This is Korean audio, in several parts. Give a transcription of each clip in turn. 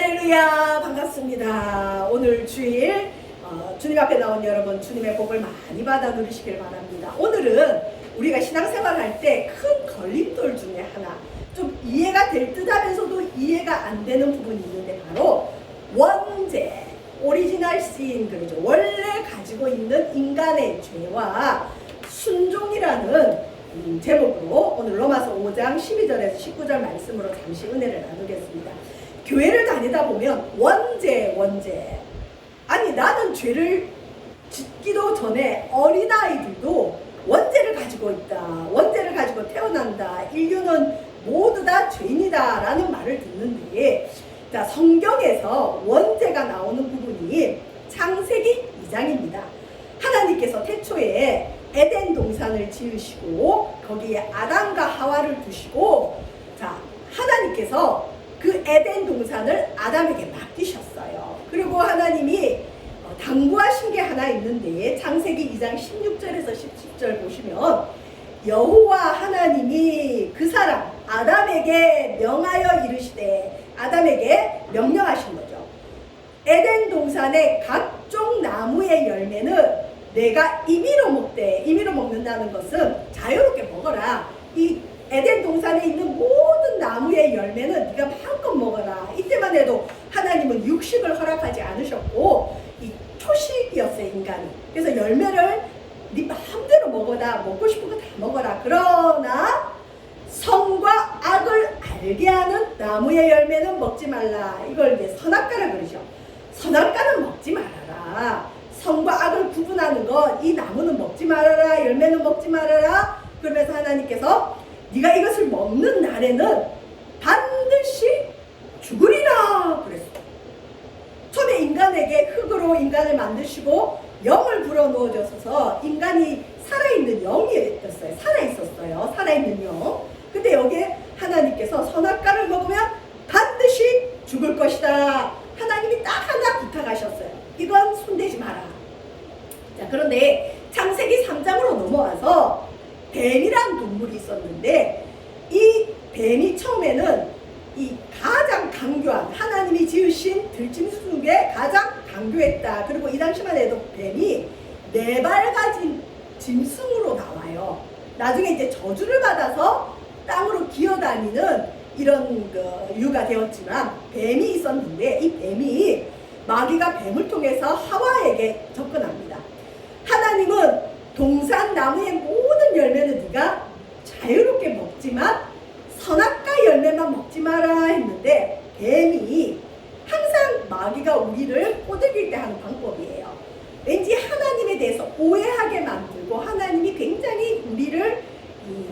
할렐루야, 반갑습니다. 오늘 주일 주님 앞에 나온 여러분, 주님의 복을 많이 받아 누리시길 바랍니다. 오늘은 우리가 신앙생활 할 때 큰 걸림돌 중에 하나, 좀 이해가 될 듯 하면서도 이해가 안 되는 부분이 있는데, 바로 원죄, 오리지널 씬, 그렇죠. 원래 가지고 있는 인간의 죄와 순종이라는 제목으로 오늘 로마서 5장 12절에서 19절 말씀으로 잠시 은혜를 나누겠습니다. 교회를 다니다 보면 원죄. 아니, 나는 죄를 짓기도 전에 어린아이들도 원죄를 가지고 있다, 원죄를 가지고 태어난다, 인류는 모두 다 죄인이다 라는 말을 듣는데, 자, 성경에서 원죄가 나오는 부분이 창세기 2장입니다. 하나님께서 태초에 에덴 동산을 지으시고 거기에 아담과 하와를 두시고, 자, 하나님께서 그 에덴 동산을 아담에게 맡기셨어요. 그리고 하나님이 당부하신 게 하나 있는데, 창세기 2장 16절에서 17절 보시면 여호와 하나님이 그 사람 아담에게 명하여 이르시되, 아담에게 명령하신 거죠. 에덴 동산의 각종 나무의 열매는 내가 임의로 먹되, 임의로 먹는다는 것은 자유롭게 먹어라. 이 에덴 동산에 있는 모든 나무의 열매는 네가 마음껏 먹어라. 이때만 해도 하나님은 육식을 허락하지 않으셨고 이 초식이었어요, 인간이. 그래서 열매를 네 마음대로 먹어라, 먹고 싶은 거 다 먹어라. 그러나 선과 악을 알게 하는 나무의 열매는 먹지 말라. 이걸 이제 선악과라 그러죠. 선악과는 먹지 말아라. 선과 악을 구분하는 것, 이 나무는 먹지 말아라, 열매는 먹지 말아라. 그러면서 하나님께서 네가 이것을 먹는 날에는 반드시 죽으리라 그랬어요. 처음에 인간에게 흙으로 인간을 만드시고 영을 불어넣어 줘서 인간이 살아있는 영이었어요. 살아있었어요. 살아있는 영. 근데 여기에 하나님께서 선악과를 먹으면 반드시 죽을 것이다. 하나님이 딱 하나 부탁하셨어요. 이건 손대지 마라. 자, 그런데 창세기 3장으로 넘어와서 뱀이란 동물이 있었는데, 이 뱀이 처음에는 이 가장 강교한, 하나님이 지으신 들짐승 중에 가장 강교했다. 그리고 이 당시만 해도 뱀이 4발 가진 짐승으로 나와요. 나중에 이제 저주를 받아서 땅으로 기어다니는 이런 유가 되었지만 뱀이 있었는데, 이 뱀이, 마귀가 뱀을 통해서 하와에게 접근합니다. 하나님은 동산 나무의 모든 열매는 네가 자유롭게 먹지만 선악과 열매만 먹지 마라 했는데, 뱀이 항상 마귀가 우리를 꼬드길 때 하는 방법이에요. 왠지 하나님에 대해서 오해하게 만들고 하나님이 굉장히 우리를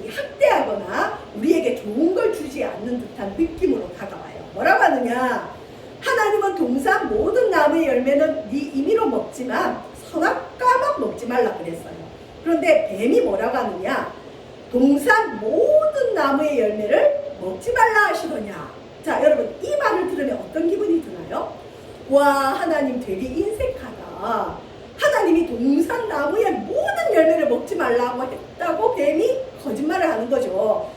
학대하거나 우리에게 좋은 걸 주지 않는 듯한 느낌으로 다가와요. 뭐라고 하느냐, 하나님은 동산 모든 나무의 열매는 네 임의로 먹지만 선악과만 먹지 말라 그랬어요. 그런데 뱀이 뭐라고 하느냐, 동산 모든 나무의 열매를 먹지 말라 하시더냐. 자, 여러분, 이 말을 들으면 어떤 기분이 드나요? 와, 하나님 되게 인색하다. 하나님이 동산 나무의 모든 열매를 먹지 말라고 했다고 뱀이 거짓말을 하는 거죠.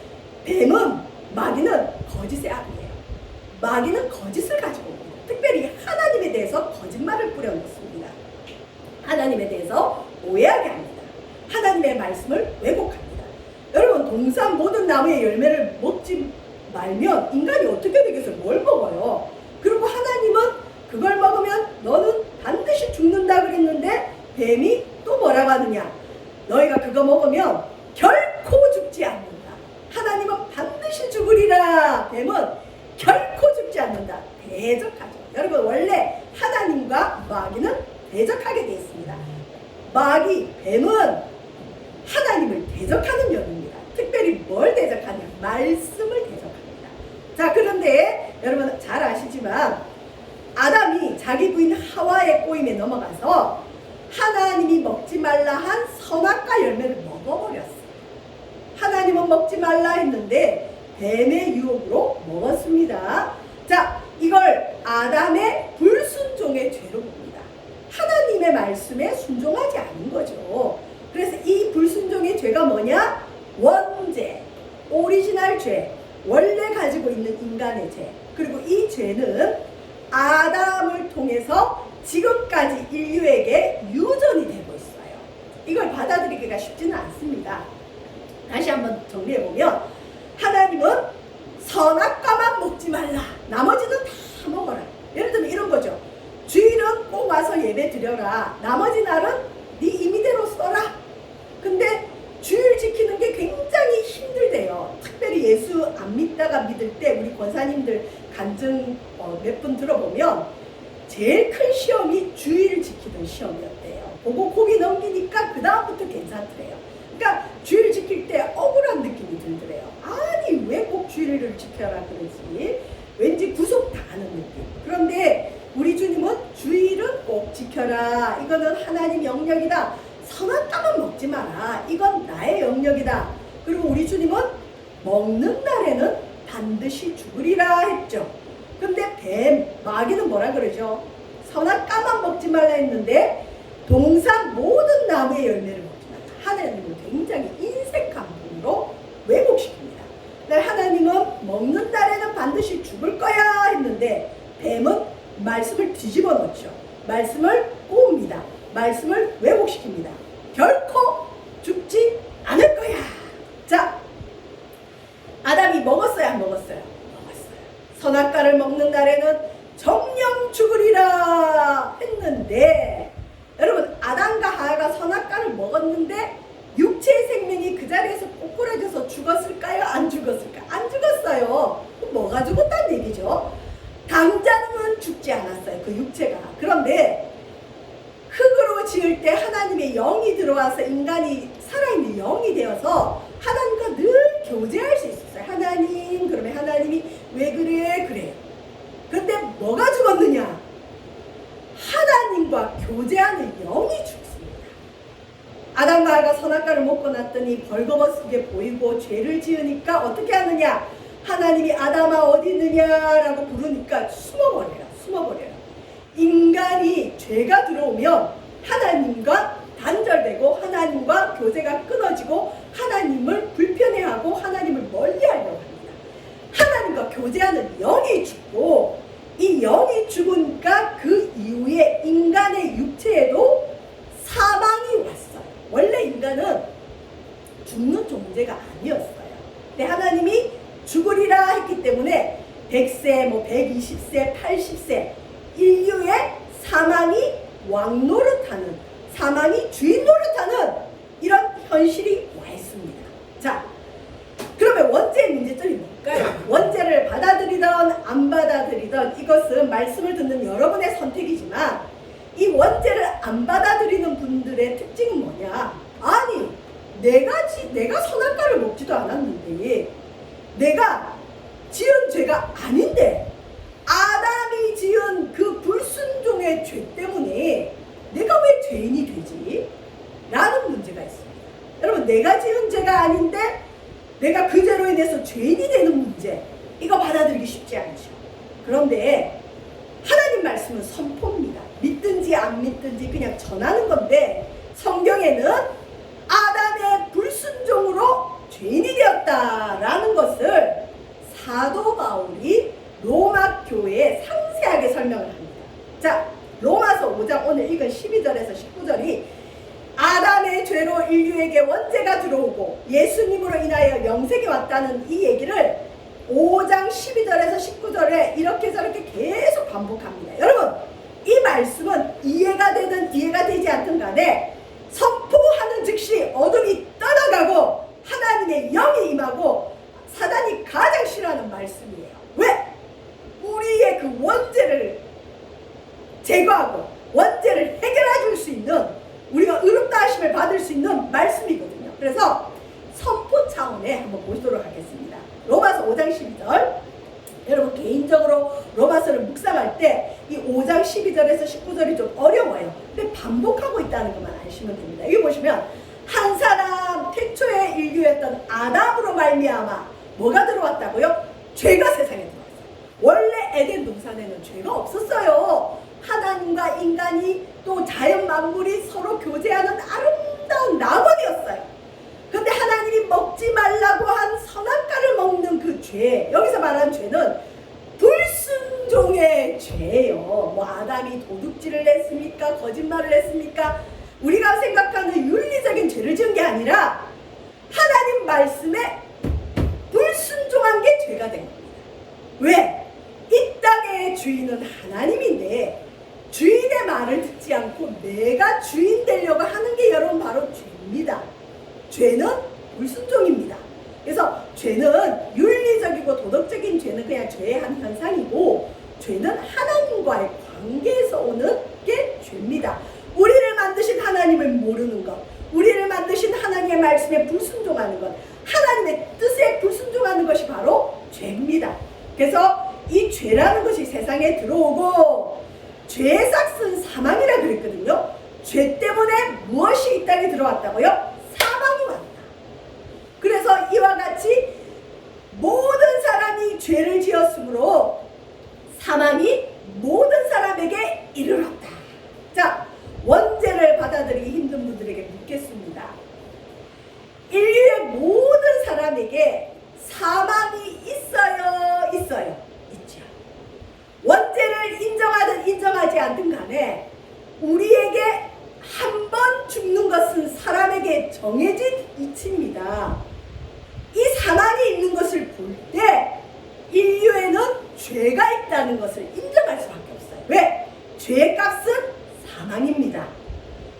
뱀은, 마귀는 거짓의 아비예요. 마귀는 거짓을 가지고 옵니다. 특별히 하나님에 대해서 거짓말을 뿌려놓습니다. 하나님에 대해서 오해하게 합니다. 하나님의 말씀을 왜곡합니다. 여러분, 동산 모든 나무의 열매를 먹지 말면 인간이 어떻게 되겠어요? 뭘 먹어요? 그리고 하나님은 그걸 먹으면 너는 반드시 죽는다 그랬는데, 뱀이 또 뭐라고 하느냐, 너희가 그거 먹으면 결코 죽지 않는다. 하나님은 반드시 죽으리라. 뱀은 결코 죽지 않는다. 대적하죠. 여러분, 원래 하나님과 마귀는 대적하게 되어 있습니다. 마귀, 뱀은 하나님을 대적하는 영입니다. 특별히 뭘 대적하냐? 말씀을 대적합니다. 자, 그런데 여러분 잘 아시지만 아담이 자기 부인 하와의 꼬임에 넘어가서 하나님이 먹지 말라 한 선악과 열매를 먹어버렸어요. 하나님은 먹지 말라 했는데 뱀의 유혹으로 먹었습니다. 자, 이걸 아담의 불순종의 죄로 봅니다. 하나님의 말씀에 순종하지 않은 거죠. 그래서 이 불순종의 죄가 뭐냐? 원죄, 오리지널 죄, 원래 가지고 있는 인간의 죄. 그리고 이 죄는 아담을 통해서 지금까지 인류에게 유전이 되고 있어요. 이걸 받아들이기가 쉽지는 않습니다. 다시 한번 정리해보면 하나님은 선악과만 먹지 말라. 나머지는 다 먹어라. 예를 들면 이런 거죠. 주일은 꼭 와서 예배 드려라. 나머지 날은 네 임의대로 써라. 근데 주일 지키는 게 굉장히 힘들대요. 특별히 예수 안 믿다가 믿을 때 우리 권사님들 간증 몇 분 들어보면 제일 큰 시험이 주일 지키는 시험이었대요. 보고 고기 넘기니까 그 다음부터 괜찮더래요. 그러니까 주일 지킬 때 억울한 느낌이 들더래요. 아니 왜 꼭 주일을 지켜라 그러지? 왠지 구속당하는 느낌. 그런데 우리 주님은 주일은 꼭 지켜라. 이거는 하나님 영역이다. 선악과만 먹지 마라. 이건 나의 영역이다. 그리고 우리 주님은 먹는 날에는 반드시 죽으리라 했죠. 근데 마귀는 뭐라 그러죠? 선악과만 먹지 말라 했는데 동산 모든 나무의 열매를 먹지 말라. 하나님은 굉장히 인색한 분으로 왜곡시킵니다. 하나님은 먹는 날에는 반드시 죽을 거야 했는데 뱀은 말씀을 뒤집어 놓죠. 말씀을 꼬웁니다. 말씀을 왜곡시킵니다. 결코 죽지 않을 거야. 자, 아담이 먹었어요, 안 먹었어요? 먹었어요. 선악과를 먹는 날에는 정령 죽으리라 했는데, 여러분 아담과 하와가 선악과를 먹었는데 육체의 생명이 그 자리에서 꼬꾸라져서 죽었을까요? 안 죽었을까요? 안 죽었어요. 뭐가 죽었다는 얘기죠? 당장은 죽지 않았어요. 그 육체가. 그런데 흙으로 지을 때 하나님의 영이 들어와서 인간이 살아있는 영이 되어서 하나님과 늘 교제할 수 있었어요. 하나님, 그러면 하나님이 왜 그래? 그래요. 근데 뭐가 죽었느냐? 하나님과 교제하는 영이 죽습니다. 아담과 하와가 선악과를 먹고 났더니 벌거벗게 보이고 죄를 지으니까 어떻게 하느냐? 하나님이 아담아 어디 있느냐라고 부르니까 숨어버려라. 숨어버려라. 인간이 죄가 들어오면 하나님과 단절되고 하나님과 교제가 끊어지고 하나님을 불편해하고 하나님을 멀리하려고 합니다. 하나님과 교제하는 영이 죽고 이 영이 죽으니까 그 이후에 인간의 육체에도 사망이 왔어요. 원래 인간은 죽는 존재가 아니었어요. 근데 하나님이 죽으리라 했기 때문에 100세, 120세, 80세 인류의 사망이 왕노릇하는, 사망이 주인 노릇하는 이런 현실이 와 있습니다. 자, 그러면 원죄의 문제점이 뭘까요? 원죄를 받아들이든 안 받아들이든 이것은 말씀을 듣는 여러분의 선택이지만 이 원죄를 안 받아들이는 분들의 특징은 뭐냐? 아니, 내가 선악과를 먹지도 않았는데 내가 지은 죄가 아닌데 아담이 지은 그 불순종의 죄 때문에 내가 왜 죄인이 되지? 라는 문제가 있습니다. 여러분, 내가 지은 죄가 아닌데 내가 그 죄로 인해서 죄인이 되는 문제, 이거 받아들이기 쉽지 않죠. 그런데 하나님 말씀은 선포입니다. 믿든지 안 믿든지 그냥 전하는 건데 성경에는 아담의 불순종으로 죄인이 되었다라는 것을 사도 바울이 로마 교회에 상세하게 설명을 합니다. 자, 로마서 5장 오늘 읽은 12절에서 19절이 아담의 죄로 인류에게 원죄가 들어오고 예수님으로 인하여 영생이 왔다는 이 얘기를 5장 12절에서 19절에 이렇게 저렇게 계속 반복합니다. 여러분, 이 말씀은 이해가 되든 이해가 되지 않든 간에 선포하는 즉시 어둠이 떠나가고 하나님의 영이 임하고 사단이 가장 싫어하는 말씀이에요. 왜? 우리의 그 원죄를 제거하고 원죄를 해결해 줄 수 있는, 우리가 의롭다 하심을 받을 수 있는 말씀이거든요. 그래서 선포 차원에 한번 보시도록 하겠습니다. 로마서 5장 12절. 여러분, 개인적으로 로마서를 묵상할 때 이 5장 12절에서 19절이 좀 어려워요. 근데 반복하고 있다는 것만 아시면 됩니다. 여기 보시면 한 사람, 태초의 인류였던 아담으로 말미암아 뭐가 들어왔다고요? 죄가 세상에 들어왔어요. 원래 에덴 동산에는 죄가 없었어요. 하나님과 인간이 또 자연 만물이 서로 교제하는 아름다운 낙원이었어요. 근데 하나님이 먹지 말라고 한 선악과를 먹는 그 죄, 여기서 말하는 죄는 불순종 종의 죄예요. 뭐 아담이 도둑질을 했습니까? 거짓말을 했습니까? 우리가 생각하는 윤리적인 죄를 지은 게 아니라 하나님 말씀에 불순종한 게 죄가 된 겁니다. 왜? 이 땅의 주인은 하나님인데 주인의 말을 듣지 않고 내가 주인 되려고 하는 게 여러분 바로 죄입니다. 죄는 불순종입니다. 그래서 죄는 윤리적이고 도덕적인 죄는 그냥 죄의 한 현상이고, 죄는 하나님과의 관계에서 오는 게 죄입니다. 우리를 만드신 하나님을 모르는 것, 우리를 만드신 하나님의 말씀에 불순종하는 것, 하나님의 뜻에 불순종하는 것이 바로 죄입니다. 그래서 이 죄라는 것이 세상에 들어오고 죄의 싹은 사망이라 그랬거든요. 죄 때문에 무엇이 이 땅에 들어왔다고요? 사망이 왔다. 그래서 이와 같이 모든 사람이 죄를 지었으므로 사망이 모든 사람에게 이르렀다. 자, 원죄를 받아들이기 힘든 분들에게 묻겠습니다. 인류의 모든 사람에게 사망이 있어요? 있어요? 있죠. 원죄를 인정하든 인정하지 않든 간에 우리에게 한 번 죽는 것은 사람에게 정해진 이치입니다. 이 사망이 있는 것을 볼 때 인류에는 죄가 있다는 것을 인정할 수밖에 없어요. 왜? 죄의 값은 사망입니다.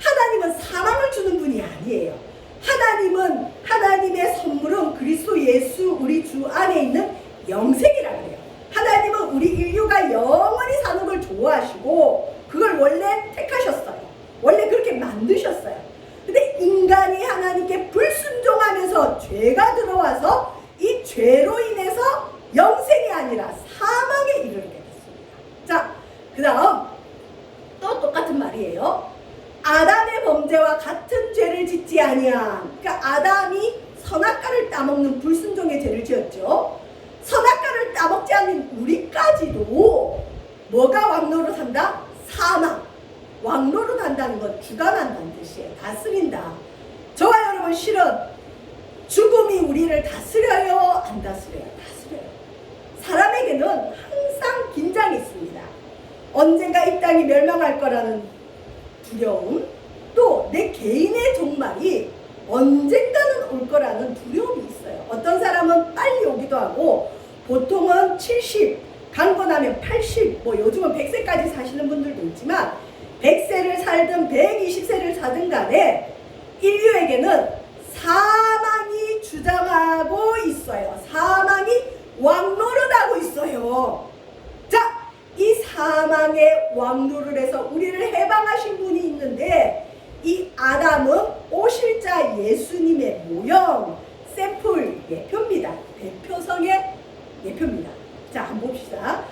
하나님은 사망을 주는 분이 아니에요. 하나님은, 하나님의 선물은 그리스도 예수 우리 주 안에 있는 영생이라 그래요. 하나님은 우리 인류가 영원히 사는 걸 좋아하시고 그걸 원래 택하셨어요. 원래 그렇게 만드셨어요. 근데 인간이 하나님께 불순종하면서 죄가 들어와서 이 죄로 인해서 영생이 아니라 사망에 이르게 됐습니다. 자, 그 다음 또 똑같은 말이에요. 아담의 범죄와 같은 죄를 짓지 아니한, 그러니까 아담이 선악과를 따먹는 불순종의 죄를 지었죠. 선악과를 따먹지 않는 우리까지도 뭐가 왕노릇 한다? 사망. 왕노릇 한다는 건 주관한다는 뜻이에요. 다스린다. 저와 여러분 실은 죽음이 우리를 다스려요? 안 다스려요? 다스려요. 사람에게는 항상 긴장이 있습니다. 언젠가 이 땅이 멸망할 거라는 두려움, 또 내 개인의 종말이 언젠가는 올 거라는 두려움이 있어요. 어떤 사람은 빨리 오기도 하고 보통은 70, 강건하면 80, 뭐 요즘은 100세까지 사시는 분들도 있지만 100세를 살든 120세를 살든 간에 인류에게는 사망이 주장하고 있어요. 사망이 왕노릇하고 있어요. 자, 이 사망의 왕노릇을 해서 우리를 해방하신 분이 있는데 이 아담은 오실자 예수님의 모형, 샘플 예표입니다. 대표성의 예표입니다. 자, 한번 봅시다.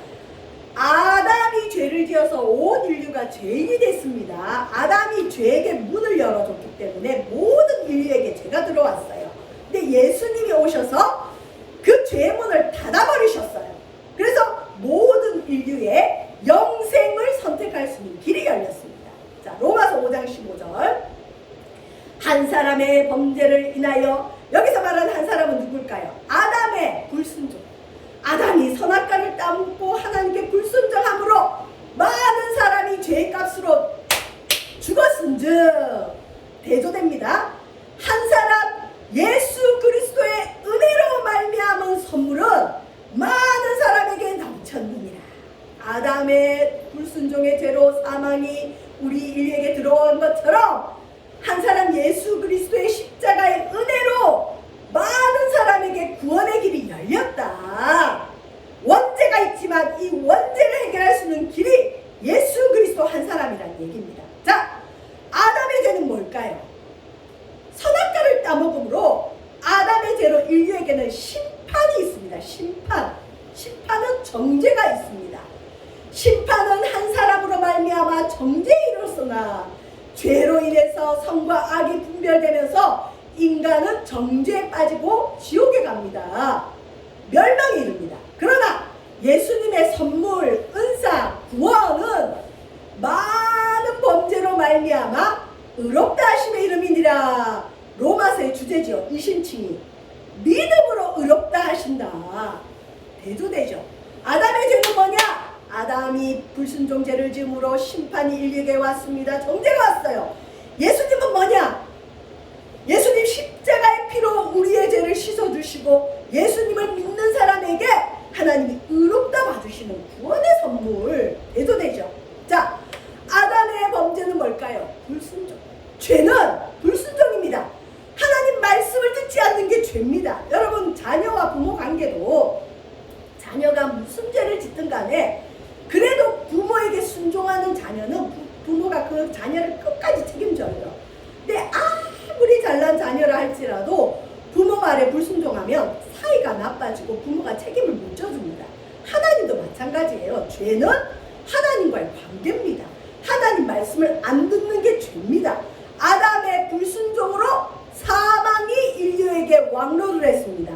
아담이 죄를 지어서 온 인류가 죄인이 됐습니다. 아담이 죄에게 문을 열어줬기 때문에 모든 인류에게 죄가 들어왔어요. 근데 예수님이 오셔서 그 죄의 문을 닫아버리셨어요. 그래서 모든 인류의 영생을 선택할 수 있는 길이 열렸습니다. 자, 로마서 5장 15절. 한 사람의 범죄를 인하여, 여기서 말하는 한 사람은 누굴까요? 아담의 불순종. 아담이 선악과를 따먹고 하나님께 불순종함으로 많은 사람이 죄의 값으로 죽었은즉 대조됩니다. 한 사람 예수 그리스도의 은혜로 말미암은 선물은 많은 사람에게 넘쳤느니라. 아담의 불순종의 죄로 사망이 우리 인류에게 들어온 것처럼 한 사람 예수 그리스도의 십자가의 은혜로 많은 사람에게 구원의 길이 열렸다. 원죄가 있지만 이 원죄를 해결할 수 있는 길이 예수 그리스도 한 사람이라는 얘기입니다. 자, 아담의 죄는 뭘까요? 선악과를 따먹음으로 아담의 죄로 인류에게는 심판이 있습니다. 심판은 정죄가 있습니다. 심판은 한 사람으로 말미암아 정죄에 이르렀으나 죄로 인해서 선과 악이 분별되면서 인간은 정죄에 빠지고 지옥에 갑니다. 멸망에 이릅니다. 그러나 예수님의 선물, 은사, 구원은 많은 범죄로 말미암아 의롭다 하심의 이름이니라. 로마서의 주제지요. 이신칭이 믿음으로 의롭다 하신다. 대조되죠. 아담의 죄는 뭐냐? 아담이 불순종 죄를 지음으로 심판이 인류에게 왔습니다. 정죄가 왔어요. 예수님은 뭐냐? 예수님 십자가의 피로 우리의 죄를 씻어주시고 예수님을 믿는 사람에게 하나님이 의롭다 받으시는 구원의 선물 대도되죠. 자, 아담의 범죄는 뭘까요? 불순종. 죄는 불순종입니다. 하나님 말씀을 듣지 않는 게 죄입니다. 여러분, 자녀와 부모 관계도 자녀가 무슨 죄를 짓든 간에 그래도 부모에게 순종하는 자녀는 부모가 그 자녀를 끝까지 책임져요. 근데 아무리 잘난 자녀라 할지라도 부모 말에 불순종하면 사이가 나빠지고 부모가 책임을 못 져줍니다. 하나님도 마찬가지예요. 죄는 하나님과의 관계입니다. 하나님 말씀을 안 듣는 게 죄입니다. 아담의 불순종으로 사망이 인류에게 왕노를 했습니다.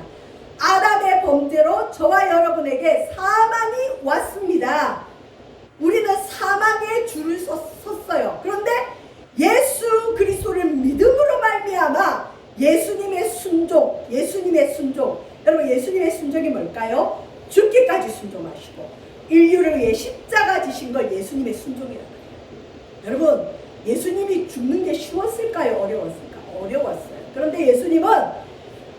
아담의 범죄로 저와 여러분에게 사망이 왔습니다. 우리는 사망의 줄을 섰어요. 그런데 예수 그리스도를 믿음으로 말미암아 예수님의 순종, 여러분, 예수님의 순종이 뭘까요? 죽기까지 순종하시고 인류를 위해 십자가 지신 걸 예수님의 순종이라고 해요. 여러분, 예수님이 죽는 게 쉬웠을까요? 어려웠을까? 어려웠어요. 그런데 예수님은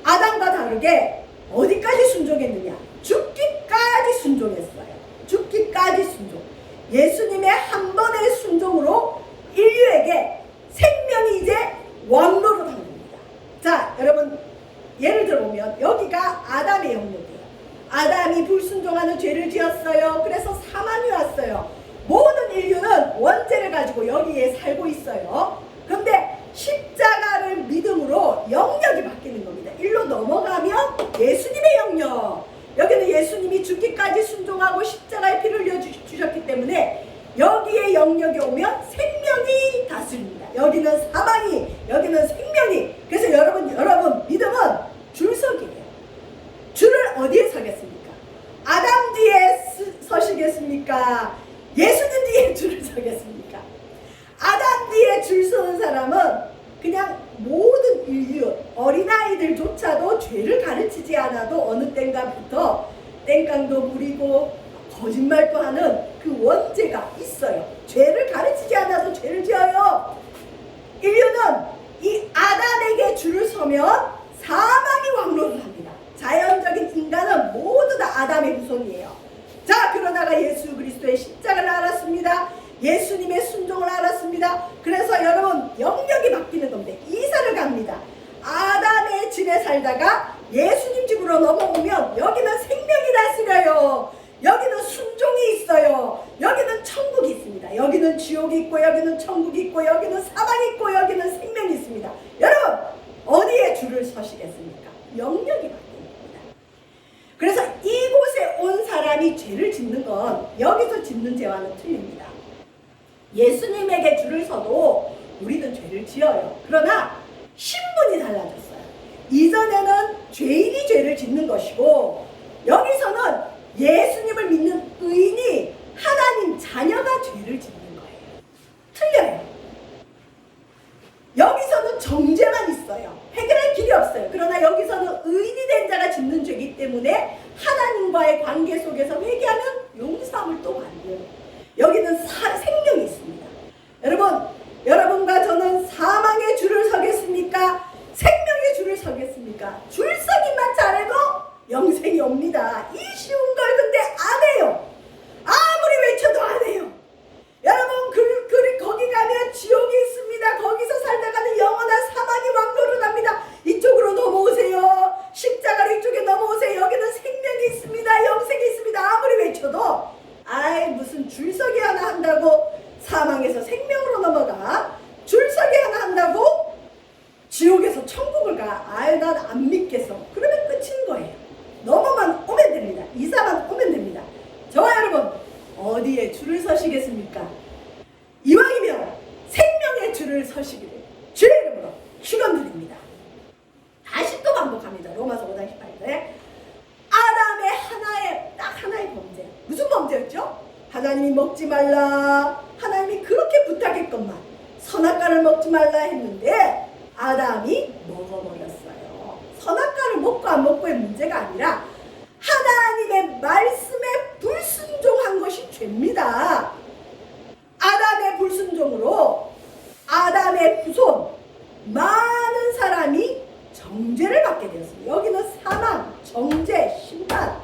아담과 다르게 어디까지 순종했느냐? 죽기까지 순종했어요. 죽기까지 순종. 예수님의 한 번의 순종으로 인류에게 생명이 이제 왕노릇 한 겁니다. 자, 여러분, 예를 들어보면 여기가 아담의 영역이에요. 아담이 불순종하는 죄를 지었어요. 그래서 사망이 왔어요. 모든 인류는 원죄를 가지고 여기에 살고 있어요. 그런데 십자가를 믿음으로 영역이 바뀌는 겁니다. 일로 넘어가면 예수님의 영역. 여기는 예수님이 죽기까지 순종하고 십자가의 피를 흘려주셨기 때문에 여기에 영역이 오면 생명이 다스립니다. 여기는 사망이, 여기는 생명이. 그래서 여러분 믿음은 줄서기예요. 줄을 어디에 서겠습니까? 아담 뒤에 서시겠습니까? 예수님 뒤에 줄을 서겠습니까? 아담 뒤에 줄 서는 사람은 그냥 모든 인류, 어린아이들조차도 죄를 가르치지 않아도 어느 땐가부터 땡깡도 부리고 거짓말도 하는 그 원죄가 있어요. 죄를 가르치지 않아도 죄를 지어요. 인류는 이 아담에게 줄을 서면 사망이 왕노를 합니다. 자연적인 인간은 모두 다 아담의 후손이에요. 자, 그러다가 예수 그리스도의 십자가를 알았습니다. 예수님의 순종을 알았습니다. 그래서 여러분, 영역이 바뀌는 겁니다. 이사를 갑니다. 아담의 집에 살다가 예수님 집으로 넘어오면 여기는 생명이 다스려요. 여기는 순종이 있어요. 여기는 천국이 있습니다. 여기는 지옥이 있고 여기는 천국이 있고 여기는 사망이 있고 여기는 생명이 있습니다. 여러분, 어디에 줄을 서시겠습니까? 영역이 바뀌는 겁니다. 그래서 이곳에 온 사람이 죄를 짓는 건 여기서 짓는 죄와는 틀립니다. 예수님에게 줄을 서도 우리는 죄를 지어요. 그러나 신분이 달라졌어요. 이전에는 죄인이 죄를 짓는 것이고 여기서는 예수님을 믿는 의인이 하나님 자녀가 죄를 짓는 거예요. 틀려요. 여기서는 정죄만 있어요. 해결할 길이 없어요. 그러나 여기서는 의인이 된 자가 짓는 죄이기 때문에 하나님과의 관계 속에서 회개하면 용서함을 또 받는, 여기는 생명이 있습니다. 여러분과 저는 사망의 줄을 서겠습니까? 생명의 줄을 서겠습니까? 줄 서기만 잘해도 영생이 옵니다. 이 쉬운 걸 근데 안 해요. 아무리 외쳐도 안 해요. 여러분, 거기 가면 지옥이 있습니다. 거기서 살다가는 영원한 사망이 왕노를 합니다. 이쪽으로 넘어오세요. 십자가로 이쪽에 넘어오세요. 여기는 생명이 있습니다. 영생이 있습니다. 아무리 외쳐도 무슨 줄서기 하나 한다고 사망에서 생명으로 넘어가, 줄서기 하나 한다고 지옥에서 천국을 가. 난 안 믿겠어. 그러면 끝인 거예요. 넘어만 오면 됩니다. 이사만 오면 됩니다. 저와 여러분, 어디에 줄을 서시겠습니까? 이왕이면 생명의 줄을 서시기를 주의 이름으로 축원드립니다. 다시 또 반복합니다. 로마서 5장 18절에 아담의 하나의 범죄. 무슨 범죄였죠? 하나님이 먹지 말라. 하나님이 그렇게 부탁했건만 선악과를 먹지 말라 했는데 아담이 먹어버렸어요. 선악과를 먹고 안 먹고의 문제가 아니라 하나님의 말씀에 불순종한 것이 죄입니다. 아담의 불순종으로 아담의 후손 많은 사람이 정죄를 받게 되었습니다. 여기는 사망, 정죄, 심판.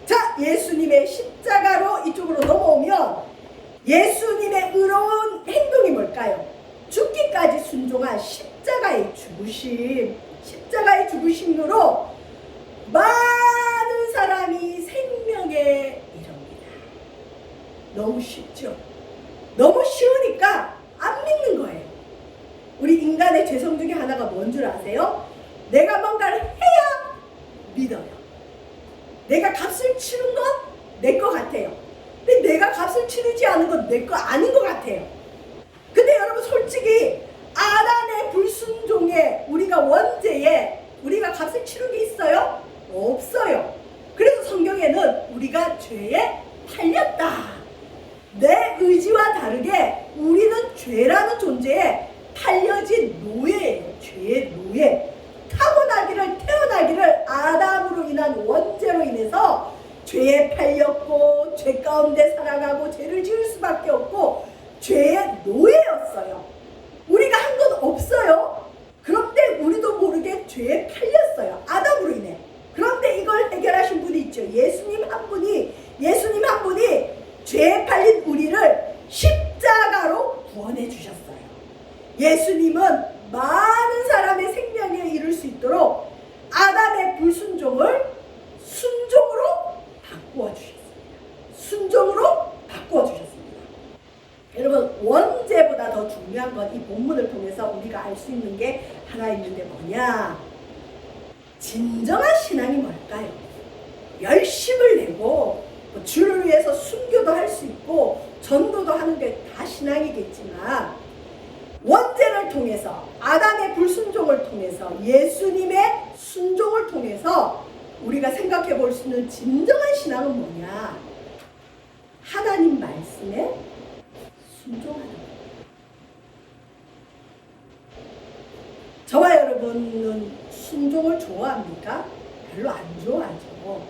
자, 예수님의 십자가로 이쪽으로 넘어오면 예수님의 의로운 행동이 뭘까요? 죽기까지 순종한 십자가의 죽으심. 십자가의 죽으심으로 많은 사람이 생명에 이릅니다. 너무 쉽죠? 너무 쉬우니까 안 믿는 거예요. 우리 인간의 죄성 중에 하나가 뭔 줄 아세요? 내가 뭔가를 해야 믿어요. 내가 값을 치른 건 내 거 같아요. 근데 내가 값을 치르지 않은 건 내 거 아닌 것 같아요. 근데 여러분 솔직히 아담의 불순종에 우리가 원죄에 우리가 값을 치른 게 있어요? 없어요. 그래서 성경에는 우리가 죄에 팔렸다. 내 의지와 다르게 우리는 죄라는 존재에 팔려진 노예예요. 죄의 노예. 태어나기를 아담으로 인한 원죄로 인해서 죄에 팔렸고 죄 가운데 살아가고 죄를 지을 수밖에 없고 죄의 노예였어요. 우리가 한 건 없어요. 그런데 우리도 모르게 죄에 팔렸어요. 아담으로 인해. 그런데 이걸 해결하신 분이 있죠. 예수님 한 분이 죄에 팔린 우리를 십자가로 구원해 주셨어요. 예수님은 많은 사람의 생명에 이를 수 있도록 아담의 불순종을 순종으로 바꾸어 주셨습니다. 순종으로 바꾸어 주셨습니다. 여러분, 원죄보다 더 중요한 건 이 본문을 통해서 우리가 알 수 있는 게 하나 있는데 뭐냐? 진정한 신앙이 뭘까요? 열심을 내고 주를 위해서 순교도 할 수 있고 전도도 하는 게 다 신앙이겠지만 원죄를 통해서 아담의 불순종을 통해서 예수님의 순종을 통해서 우리가 생각해 볼 수 있는 진정한 신앙은 뭐냐? 하나님 말씀에 순종하는 거예요. 저와 여러분은 순종을 좋아합니까? 별로 안 좋아하죠.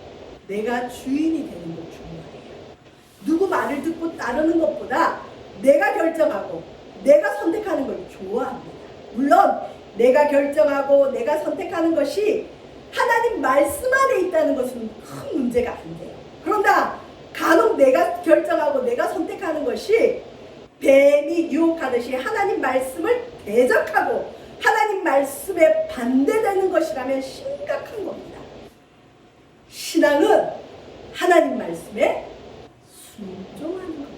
내가 주인이 되는 것 중요해요. 누구 말을 듣고 따르는 것보다 내가 결정하고 내가 선택하는 걸 좋아합니다. 물론 내가 결정하고 내가 선택하는 것이 하나님 말씀 안에 있다는 것은 큰 문제가 안 돼요. 그러나 간혹 내가 결정하고 내가 선택하는 것이 뱀이 유혹하듯이 하나님 말씀을 대적하고 하나님 말씀에 반대되는 것이라면 심각한 겁니다. 신앙은 하나님 말씀에 순종하는 겁니다.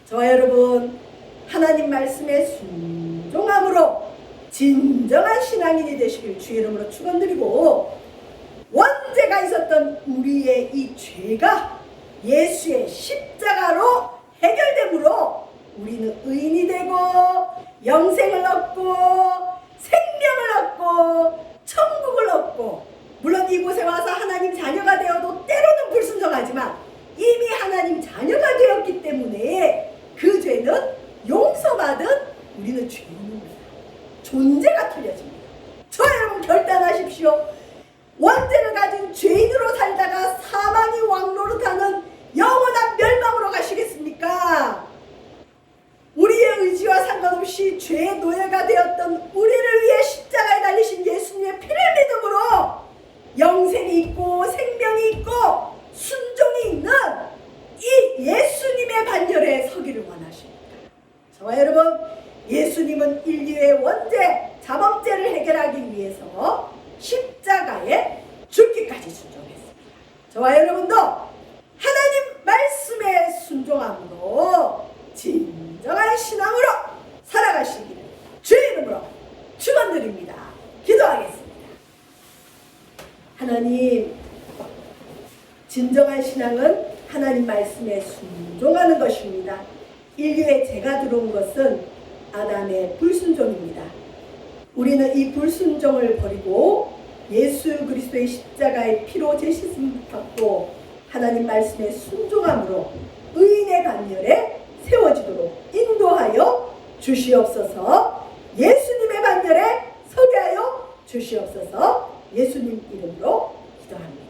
저와 여러분, 하나님 말씀에 순종함으로 진정한 신앙인이 되시길 주의 이름으로 축원드리고, 원죄가 있었던 우리의 이 죄가 예수의 십자가로 해결되므로 우리는 의인이 되고 영생을 얻고 생명을 얻고 천국을 얻고, 물론 이곳에 와서 하나님 자녀가 되어도 때로는 불순종하지만 이미 하나님 자녀가 되었기 때문에 그 죄는 용서받은 우리는 죄인입니다. 존재가 틀려집니다. 저 여러분 결단하십시오. 원죄를 가진 죄인으로 살다가 사망이 왕노릇하는 영원한 멸망으로 가시겠습니까? 우리의 의지와 상관없이 죄의 노예가 되었던 우리를 위해 십자가에 달리신 예수님의 피를 믿음으로 영생이 있고 생명이 있고 순종이 있는 이 예수님의 반열에 서기를 원하십니다. 저와 여러분, 예수님은 인류의 원죄, 자범죄를 해결하기 위해서 십자가에 죽기까지 순종했습니다. 저와 여러분도 하나님 말씀에 순종함으로 진정한 신앙으로 살아가시기를 주의 이름으로 축원드립니다. 기도하겠습니다. 하나님, 진정한 신앙은 하나님 말씀에 순종하는 것입니다. 인류에 죄가 들어온 것은 아담의 불순종입니다. 우리는 이 불순종을 버리고 예수 그리스도의 십자가의 피로 제시심을 받고 하나님 말씀에 순종함으로 의인의 반열에 세워지도록 인도하여 주시옵소서. 예수님의 반열에 서게 하여 주시옵소서. 예수님 이름으로 기도합니다.